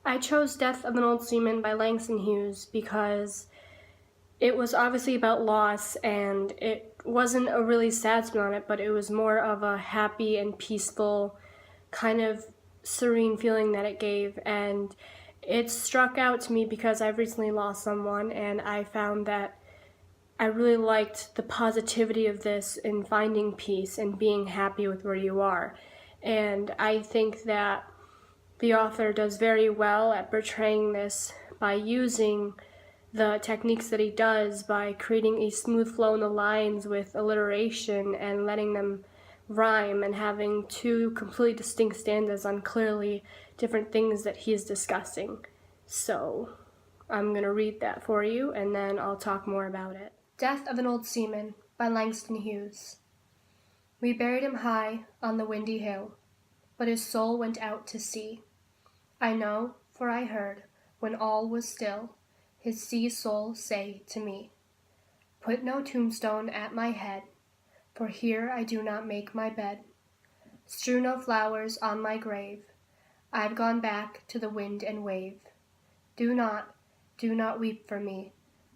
I chose Death of an Old Seaman by Langston Hughes because it was obviously about loss, and it wasn't a really sad spin on it, but it was more of a happy and peaceful kind of serene feeling that it gave. And it struck out to me because I've recently lost someone, and I found that I really liked the positivity of this in finding peace and being happy with where you are. And I think that the author does very well at portraying this by using the techniques that he does, by creating a smooth flow in the lines with alliteration and letting them rhyme, and having two completely distinct stanzas on clearly different things that he is discussing. So I'm going to read that for you, and then I'll talk more about it. Death of an Old Seaman by Langston Hughes. We buried him high on the windy hill, but his soul went out to sea. I know, for I heard, when all was still, his sea soul say to me, "Put no tombstone at my head, for here I do not make my bed. Strew no flowers on my grave, I've gone back to the wind and wave. Do not weep for me,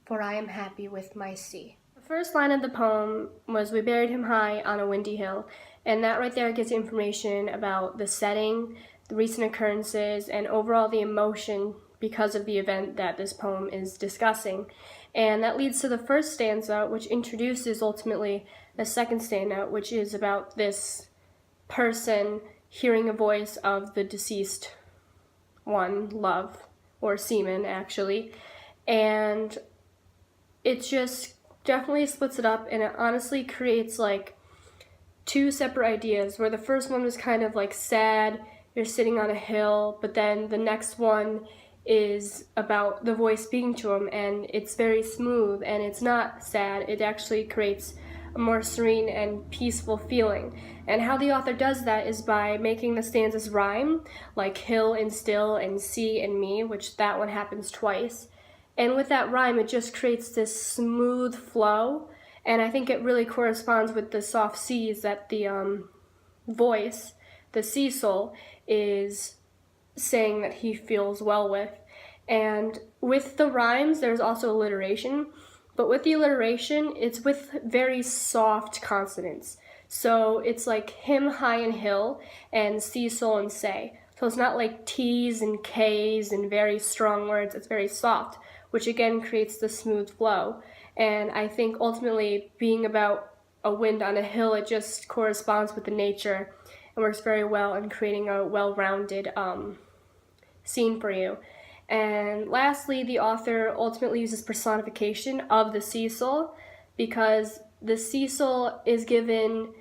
for I am happy with my sea." The first line of the poem was, "We buried him high on a windy hill," and that right there gives information about the setting, the recent occurrences, and overall the emotion because of the event that this poem is discussing. And that leads to the first stanza, which introduces ultimately the second stanza, which is about this person hearing a voice of the deceased one, love, or Seaman actually. And it just definitely splits it up, and it honestly creates like two separate ideas, where the first one was kind of like sad, you're sitting on a hill, but then the next one is about the voice speaking to him, and it's very smooth and it's not sad. It actually creates a more serene and peaceful feeling. And how the author does that is by making the stanzas rhyme, like hill and still and sea and me, which that one happens twice. And with that rhyme, it just creates this smooth flow, and I think it really corresponds with the soft seas that the voice, the sea soul, is saying that he feels well with. And with the rhymes, there's also alliteration, but with the alliteration, it's with very soft consonants. So it's like him, high, and hill, and sea, soul, and say. So it's not like T's and K's and very strong words, it's very soft, which again creates the smooth flow. And I think ultimately, being about a wind on a hill, it just corresponds with the nature and works very well in creating a well-rounded scene for you. And lastly, the author ultimately uses personification of the sea soul, because the sea soul is given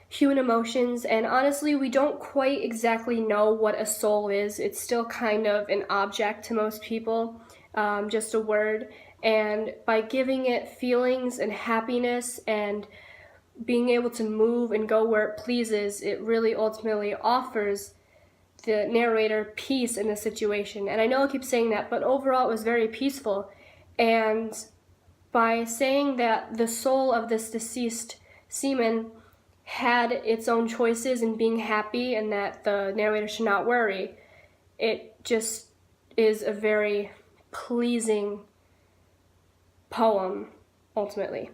human emotions, and honestly, we don't quite exactly know what a soul is. It's still kind of an object to most people, just a word. And by giving it feelings and happiness and being able to move and go where it pleases, it really ultimately offers the narrator peace in the situation. And I know I keep saying that, but overall it was very peaceful. And by saying that the soul of this deceased seaman had its own choices in being happy, and that the narrator should not worry, it just is a very pleasing poem ultimately.